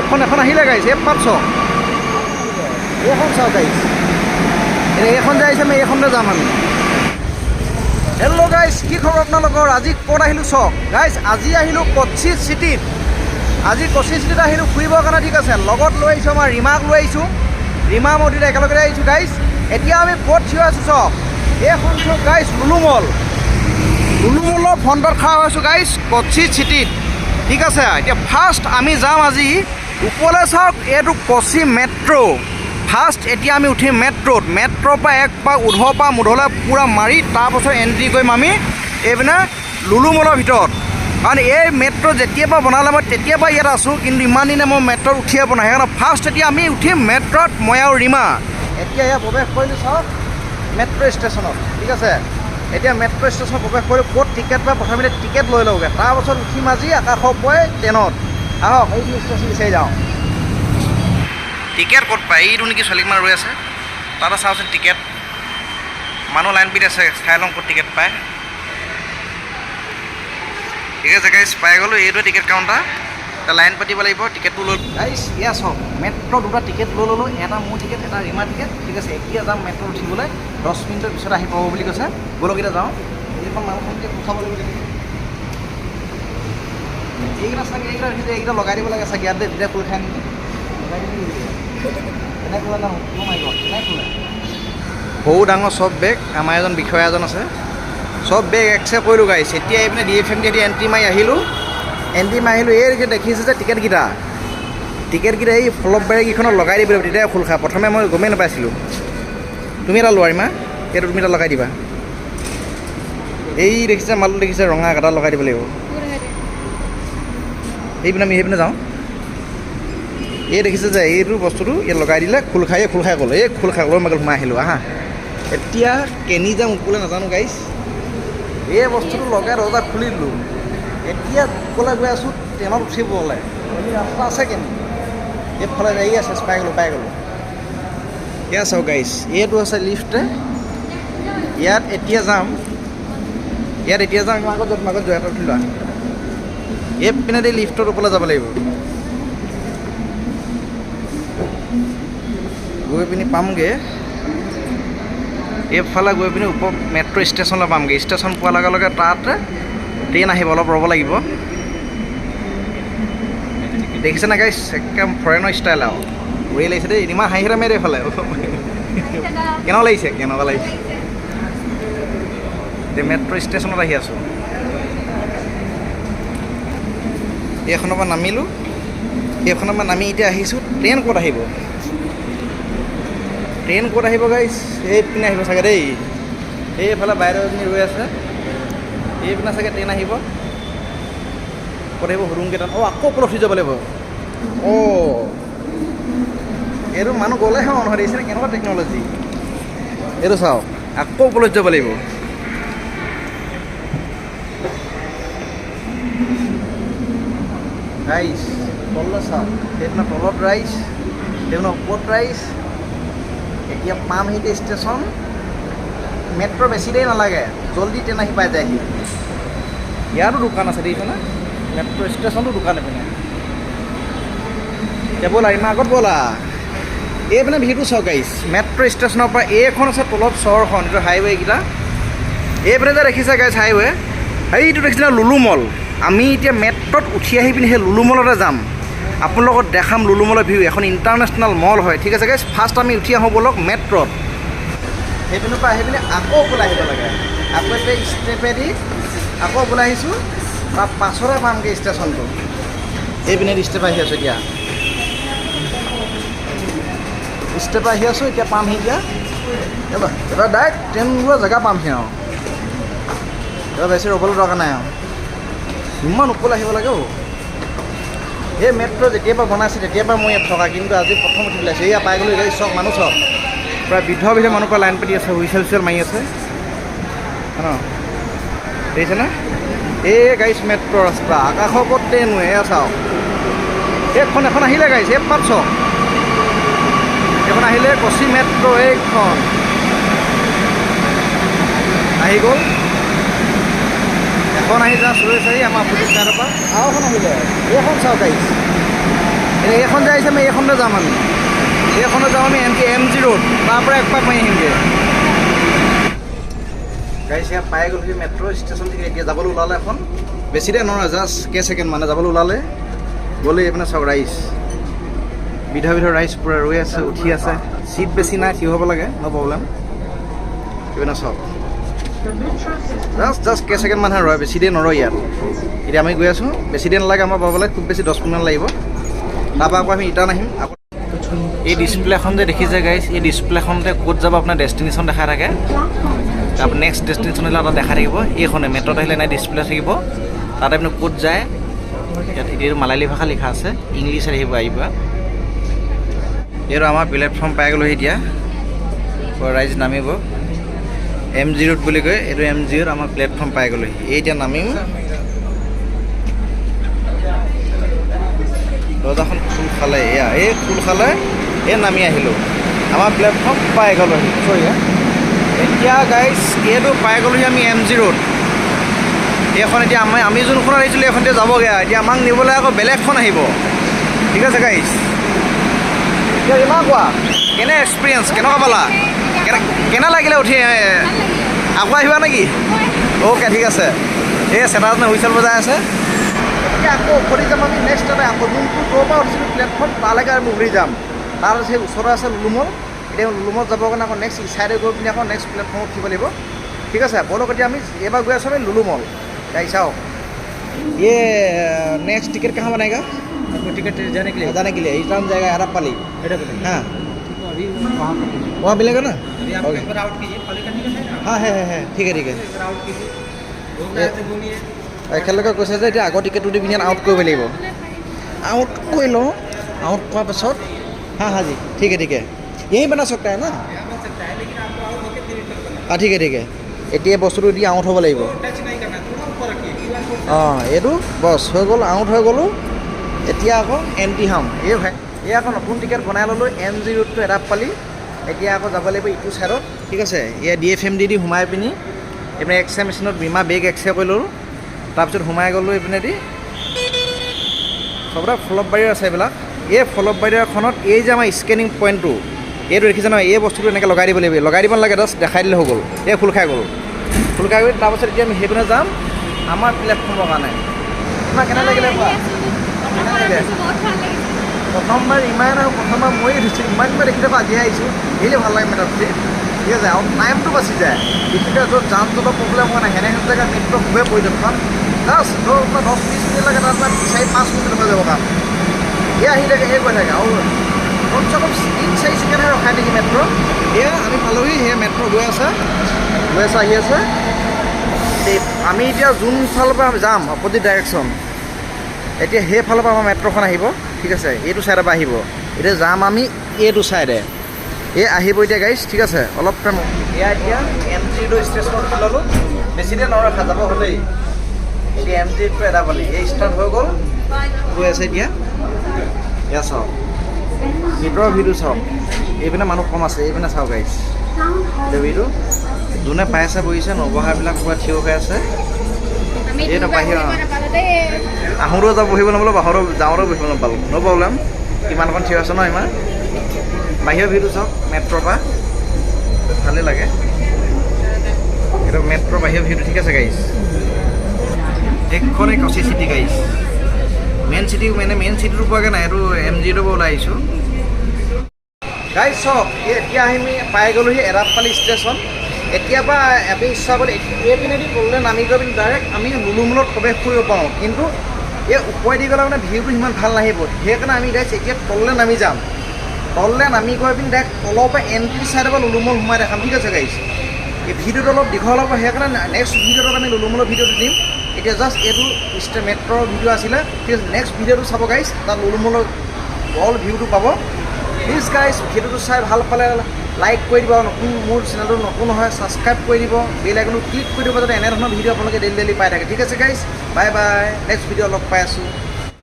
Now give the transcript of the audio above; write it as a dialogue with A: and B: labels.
A: এইখন এখন আহিলে গাইছ এইখন চাওক এইখন চাওক গাইছ এইখন যে আহিছে আমি এইখনতে যাম আমি হেল্ল' গাইছ কি খবৰ আপোনালোকৰ আজি ক'ত আহিলোঁ চাওক গাইছ আজি আহিলোঁ কোচি চিটিত আজি কোচি চিটিত আহিলোঁ ফুৰিবৰ কাৰণে ঠিক আছে লগত লৈ আহিছোঁ আমাৰ ৰীমাক লৈ আহিছোঁ ৰীমা মন্দিৰত একেলগে আহিছোঁ গাইছ এতিয়া আমি ক'ত থিয় আছোঁ চাওক এইখন চাওক গাইছ লুলুমল ফ্ৰণ্টত খাৰা হৈছোঁ গাইছ কোচি চিটিত ঠিক আছে এতিয়া ফাৰ্ষ্ট আমি যাম আজি ওপৰলৈ চাওক এইটো কোচি মেট্ৰ' ফাৰ্ষ্ট এতিয়া আমি উঠিম মেট্ৰ'ৰ পৰা এক পাক উধৰ পৰা মুধলৈ পূৰা মাৰি তাৰপাছত এণ্ট্ৰি কৰিম আমি এইপিনে লুলুমলৰ ভিতৰত কাৰণ এই মেট্ৰ' যেতিয়াৰ পৰা বনালে মই তেতিয়াৰ পৰা ইয়াত আছোঁ কিন্তু ইমান দিনে মই মেট্ৰ'ত উঠিয়ে পোৱা নাই সেইকাৰণে ফাৰ্ষ্ট এতিয়া আমি উঠিম মেট্ৰ'ত মই আৰু ৰীমা এতিয়া ইয়াত প্ৰৱেশ কৰিলোঁ চাওক মেট্ৰ' ষ্টেচনত ঠিক আছে এতিয়া মেট্ৰ' ষ্টেচনত প্ৰৱেশ কৰি ক'ত টিকেট পাই প্ৰথমতে টিকেট লৈ লওঁগৈ তাৰপাছত উঠিম আজি আকাশৰ পৰাই ট্ৰেইনত আহক এইটো ষ্টেচন বিচাৰি যাওঁ টিকেট ক'ত পায় এইটো নেকি ছোৱালীক ৰৈ আছে তাতে চাওঁচোন টিকেট মানুহ লাইন পিত আছে চাই লওঁ ক'ত টিকেট পায় ঠিক আছে গাইছ পাই গ'লোঁ এইটোৱে টিকেট কাউণ্টাৰ এতিয়া লাইন পাতিব লাগিব টিকেটটো লৈ গাইছ ইয়া চাওক মেট্ৰ' দুটা টিকেট লৈ ল'লোঁ এটা মোৰ টিকেট এটা ৰীমা টিকেট ঠিক আছে এতিয়া যাম মেট্ৰ'ত উঠিবলৈ 10 মিনিটৰ পিছত আহি পাব বুলি কৈছে ব'লক এতিয়া যাওঁ এইখন মানুহখনকে উঠাব লাগিব এইকেইটা চাগে এইকেইটা লগাই দিব লাগে চাগে ইয়াত তেতিয়া খোল খাই নেকি লগাই দিব কেনেকৈ সৰু ডাঙৰ চব বেগ আমাৰ এজন বিষয়া এজন আছে চব বেগ একচেপ্ট কৰিলোঁ গাইছ এতিয়া এইপিনে DFM এতিয়া এণ্ট্ৰি মাৰি আহিলোঁ এই দেখিছোঁ যে টিকেটকেইটা এই ফলপ বেগকেইখনত লগাই দিব লাগিব তেতিয়াই খোল খায় প্ৰথমে মই গমেই নাপাইছিলোঁ তুমি এটা লোৱা ৰীমা এইটো তুমি এটা লগাই দিবা এই দেখিছে মালটো দেখিছে ৰঙা এটা লগাই দিব লাগিব সেইপিনে আমি সেইপিনে যাওঁ এই দেখিছে যে এইটো বস্তুটো ইয়াত লগাই দিলে খোল খাই গ'ল এই খোল খাই গ'ল মই সোমাই আহিলোঁ আহা এতিয়া কেনি যাম ওপৰলৈ নাজানো গাইছ এই বস্তুটো লগাই দৰ্জা খুলি দিলোঁ এতিয়া ওপৰলৈ গৈ আছোঁ ট্ৰেইনত উঠিবলৈ ৰাস্তা আছে কেনি এইফালে গাড়ী আছে পাই গ'লোঁ এয়া চাওক গাইছ এইটো আছে লিফ্ট ইয়াত এতিয়া যাম আগত জয়াত উঠি লোৱা এইপিনেদি লিফ্টত ওপৰলৈ যাব লাগিব গৈ পিনি পামগৈ এইফালে গৈ পিনি ওপৰ মেট্ৰ' ষ্টেচনলৈ পামগৈ ষ্টেচন পোৱাৰ লগে লগে তাত ট্ৰেইন আহিব অলপ ৰ'ব লাগিব দেখিছে না গাইছ একদম ফৰেনৰ ষ্টাইল আৰু উৰি লাগিছে দেই ইমান হাঁহি মাৰি এইফালে কেনেকুৱা লাগিছে এতিয়া মেট্ৰ' ষ্টেচনত আহি আছোঁ এইখনৰ পৰা নামিলোঁ এইখনৰ পৰা নামি এতিয়া আহিছোঁ ট্ৰেইন ক'ত আহিব গাইছ এইপিনে আহিব চাগে দেই এইফালে বাইদেউ এজনী ৰৈ আছে এইপিনে চাগে ট্ৰেইন আহিব ক'ত আহিব হুৰুমকেইটাত আকৌ ওপৰত উঠি যাব লাগিব এইটো মানুহ গ'লেহে অন হৈ দিছে কেনেকুৱা টেকন'লজি এইটো চাওক আকৌ ওপৰত যাব লাগিব ৰাইচ তললৈ চাওক সেইদিনা তলত ৰাইচ সেইদিনা ওপৰত ৰাইচ এতিয়া পাম সেইটো ষ্টেচন মেট্ৰ' বেছি দেৰি নালাগে জল্দি ট্ৰেইন আহি পাই যায়হি ইয়াতো দোকান আছে দেখিছেনে মেট্ৰ' ষ্টেচনতো দোকান এইপিনে এতিয়া ব'লা ইমান আগত ব'লা এইপিনে ভিৰটো চাওক গাইছ মেট্ৰ' ষ্টেচনৰ পৰা এইখন আছে তলত চহৰখন এইটো হাইৱে'কেইটা এইপিনে যে দেখিছে গাইছ হাইৱে' এইটো দেখিছিলে লুলুমল আমি এতিয়া মেট্ৰ'ত উঠি আহি পিনি সেই লুলুমলতে যাম আপোনালোকক দেখাম লুলুমলৰ ভিউ এখন ইণ্টাৰনেশ্যনেল মল হয় ঠিক আছে গাইছ ফাৰ্ষ্ট আমি উঠি আহোঁ ব'লক মেট্ৰ'ত সেইপিনৰ পৰা আহি পিনি আকৌ ওলাই আহিব লাগে আকৌ এতিয়া ষ্টেপেদি আকৌ ওলাই আহিছোঁ তাৰ পাছতে পামগৈ ষ্টেচনটো এইপিনে ষ্টেপ আহি আছোঁ এতিয়া পামহি এতিয়া এবাৰ ডাইৰেক্ট ট্ৰেইন লোৱা জেগা পামহি আৰু এবাৰ বেছি ৰ'বলৈ দৰকাৰ নাই আৰু ইমান ওপৰলৈ আহিব লাগে এই মেট্ৰ' যেতিয়াৰ পৰা বনাইছে তেতিয়াৰ পৰা মই ইয়াত থকা কিন্তু আজি প্ৰথম উঠি পেলাইছোঁ এয়া পাই গ'লোঁ গাড়ী চওক মানুহ চওক প্ৰায় বৃদ্ধ মানুহ পৰা লাইন পাতি আছে হুইচেল মাৰি আছে দেখিছেনে এই গাড়ী মেট্ৰ' ৰাস্তা আকাশৰ ওপৰত ট্ৰেইন এয়া চাওক এইখন এখন আহিলে গাড়ী এইখন চাওক এইখন আহিলে কোচি মেট্ৰ' এইখন আহি গ'ল এখন আহি যা চুৰে চাৰি আমাৰ পুলিচ চাইডৰ পৰা আৰু এখন আহিলে এইখন চাওক গাড়ী এইখন যে আহিছে আমি এইখনতে যাম আমি MG ৰোড তাৰ পৰা একপাক মাৰি আহিমগৈ গাইছ ইয়াত পাই গ'লহি মেট্ৰ' ষ্টেচন থেকে এতিয়া যাবলৈ ওলালে এখন বেছি দেৰি নহয় জাষ্ট কেইছেকেণ্ড মানে যাবলৈ ওলালে গ'লে এইপিনে চাওক ৰাইচ বিধ ৰাইচ পূৰা ৰৈ আছে উঠি আছে চিট বেছি নাই থিয় হ'ব লাগে ন' প্ৰব্লেম এইপিনে চাওক জাষ্ট কেইছেকেণ্ড মানুহে ৰয় বেছি দেৰি নৰয় ইয়াত এতিয়া আমি গৈ আছোঁ বেছি দেৰি নালাগে আমাৰ পাবলৈ খুব বেছি 10 মিনিটমান লাগিব তাৰপৰা আকৌ আমি ৰিটাৰ্ণ আহিম এই ডিছপ্লেখন যে দেখিছে গাইছ এই ডিছপ্লেখনতে ক'ত যাব আপোনাৰ ডেষ্টিনেশ্যন দেখাই থাকে তাৰপৰা নেক্সট ডেষ্টিনেশ্যন আহিলে তাত দেখাই থাকিব এইখনে মেট্ৰত আহিলে নাই ডিছপ্লে থাকিব তাতে আপুনি ক'ত যায় ইয়াত এতিয়া মালায়ালী ভাষা লিখা আছে ইংলিছ আহিব এইটো আমাৰ প্লেটফৰ্ম পাই গ'লোঁ এতিয়া ৰাইজ নামিব MG ৰোড বুলি কয় এইটো MG ৰোড আমাৰ প্লেটফৰ্ম পাই গ'লোঁ এই এতিয়া নামিম দৰ্জাখন খোল খালে এয়া এই খোল খালে এই নামি আহিলোঁ আমাৰ প্লেটফৰ্ম পাই গ'লোহি এতিয়া গাইজ এইটো পাই গ'লোহি আমি MG ৰোড এইখন এতিয়া আমি যোনখন আহিছিলোঁ এইখনতে যাবগৈ এতিয়া আমাক নিবলৈ আকৌ বেলেগখন আহিব ঠিক আছে গাইজ এতিয়া ইমান কোৱা কেনে এক্সপিৰিয়েঞ্চ কেনেকুৱা পালা কেনে লাগিলে উঠি আকৌ আহিবা নেকি অ'কে ঠিক আছে এই চেটাৰজনে হুইচেল বজাই আছে এতিয়া আকৌ উভতি যাম আমি নেক্সট টাইম আকৌ যোনটো য'ৰ পৰা উঠিছিলোঁ প্লেটফৰ্ম তালৈকে আমি উভতি যাম তাৰ সেই ওচৰতে আছে লুলুমল এতিয়া লুলুমত যাবৰ কাৰণে আকৌ নেক্সট ইছাইডে গৈ পিনি আকৌ নেক্সট প্লেটফৰ্মত উঠিব লাগিব ঠিক আছে ব'লক এতিয়া আমি এইবাৰ গৈ আছোঁ আমি লুলুমল गाइस चाओ ये नेक्स्ट टिकट कहाँ बनेगा
B: टिकट जाने के लिए
A: रिटर्न जाएगा हरप्पाली हाँ वहाँ मिलेगा ना
B: आउट कीजिए खाली का टिकट है
A: हाँ है ठीक है
B: आउट कीजिए
A: একেলগে কৈছে যে এতিয়া আগৰ টিকেটটো দি পিনি আউট কৰিব লাগিব আউট কৰি লওঁ আউট কৰাৰ পাছত हाँ हाँ जी ठीक है यही बना सकता है ना हाँ ठीक है এতিয়া বস্তুটো দি আউট হ'ব লাগিব অঁ এইটো বছ হৈ গ'ল আউট হৈ গ'লোঁ এতিয়া আকৌ এণ্ট্ৰি হ'ম এই আকৌ নতুন টিকেট বনাই ল'লোঁ MG ৰোডটো এৰাপ্পালি এতিয়া আকৌ যাব লাগিব ইটো ছাইডত ঠিক আছে এয়া DFMD দি সোমাই পিনি এইপিনে এক্সৰে মেচিনত বীমা বেগ এক্সৰে কৰি ল'লোঁ তাৰপিছত সোমাই গ'লোঁ এইপিনেদি চবতে ফলপবাৰীৰ আছে এইবিলাক এই ফলপবাৰীৰখনত এই যে আমাৰ স্কেনিং পইণ্টটো এইটো দেখিছে নহয় এই বস্তুটো এনেকৈ লগাই দিব লাগিব লগাই দিব নালাগে জাষ্ট দেখাই দিলে হৈ গ'ল এই খোল খাই গ'ল তাৰপাছত এতিয়া আমি সেইপিনে যাম আমাৰ প্লেটফৰ্মৰ কাৰণে তোমাৰ কেনে লাগিলে কোৱা প্ৰথমবাৰ ইমান আৰু প্ৰথমবাৰ ময়ে ধৰিছোঁ ইমানবাৰ দেখি থাকোঁ আজিহে আহিছোঁ আহিলে ভাল লাগে মেট্ৰত ঠিক আছে আৰু টাইমটো বাচি যায় বিশেষকৈ য'ত যান জঁটৰ প্ৰব্লেম হোৱা নাই সেনেহেন জেগাত মেট্ৰ' খুবেই প্ৰয়োজন জাষ্ট ধৰক আপোনাৰ 10-20 মিনিট লাগে তাত 4-5 মিনিট হৈ যাব কাম এই আহি থাকে এই গৈ থাকে আৰু কমচে কম 3-4 ছেকেণ্ডহে ৰখাই নেকি মেট্ৰ' এয়া আমি পালোহি সেয়া মেট্ৰ' গৈ আছে আহি আছে আমি এতিয়া যোন ফালৰ পৰা যাম অপজিট ডাইৰেকশ্যন এতিয়া সেইফালৰ পৰা আমাৰ মেট্ৰ'খন আহিব ঠিক আছে এইটো ছাইডৰ পৰা আহিব এতিয়া যাম আমি এইটো ছাইডে এই আহিব এতিয়া গাইছ ঠিক আছে অলপ টাইম এয়া এতিয়া MG ৰোড ষ্টেচনত ল'লোঁ বেছি দেৰি নৰখা যাব হ'লেই এতিয়া MG ৰোডটো এৰাপালি এই ষ্টাৰ্ট হৈ গ'ল গৈ আছে এতিয়া এয়া চাওক ভিতৰৰ ভিডিঅ' চাওক এইপিনে মানুহ কম আছে এইপিনে চাওক গাইছ ভিডিঅ' যোনে পাই আছে বহিছে নবহাবিলাক পূৰা থিয় হৈ আছে এইটো বাহিৰ আহোঁতেও যাব বহিব নাপালোঁ বাহিৰৰ যাওঁতেও বহিব নাপালোঁ ন' প্ৰব্লেম কিমানখন থিয় আছে ন ইমান বাহিৰৰ ভিডিঅ' চাওক মেট্ৰ'ৰ পৰা ভালেই লাগে এইটো মেট্ৰ' বাহিৰৰ ভিডিঅ' ঠিক আছে গাইছ এইখনেই কচি চিটি গাইছ মেইন চিটিটো পোৱাগৈ নাই এইটো MG ৰোডৰ পৰা ওলাই আহিছোঁ গাইছ চাওক এতিয়া আমি পাই গ'লোহি এৰাপ্পালি ষ্টেচন এতিয়া পৰা আমি ইচ্ছা কৰিলে এইপিনেদি তললৈ নামি গৈ পিনি ডাইৰেক্ট আমি লুলুমলত প্ৰৱেশ কৰিব পাৰোঁ কিন্তু এই ওপৰেদি গ'লে মানে ভিউটো সিমান ভাল নাহিব সেইকাৰণে আমি গাইছ এতিয়া তললৈ নামি যাম তললৈ নামি গৈ পিনি ডাইৰেক্ট তলৰ পৰা এণ্ট্ৰি ছাইডৰ পৰা লুলুমল সোমাই দেখাম ঠিক আছে গাইছ এই ভিডিঅ'টো অলপ দীঘল হ'ব সেইকাৰণে নেক্সট ভিডিঅ'টোত আমি লুলুমলৰ ভিডিঅ'টো দিম এতিয়া জাষ্ট এইটো মেট্ৰৰ ভিডিঅ' আছিলে ঠিক আছে নেক্সট ভিডিঅ'টো চাব গাইছ তাত লুলুমলৰ অল ভিউটো পাব প্লিজ গাইছ ভিডিঅ'টো চাই ভাল পালে লাইক কৰি দিব নতুন মোৰ চেনেলটো নতুন হয় ছাবস্ক্ৰাইব কৰি দিব বেল আইকনটো ক্লিক কৰি দিব যাতে এনেধৰণৰ ভিডিঅ' আপোনালোকে ডেইলি পাই থাকে ঠিক আছে গাইছ বাই বাই নেক্সট ভিডিঅ' লগ পাই আছোঁ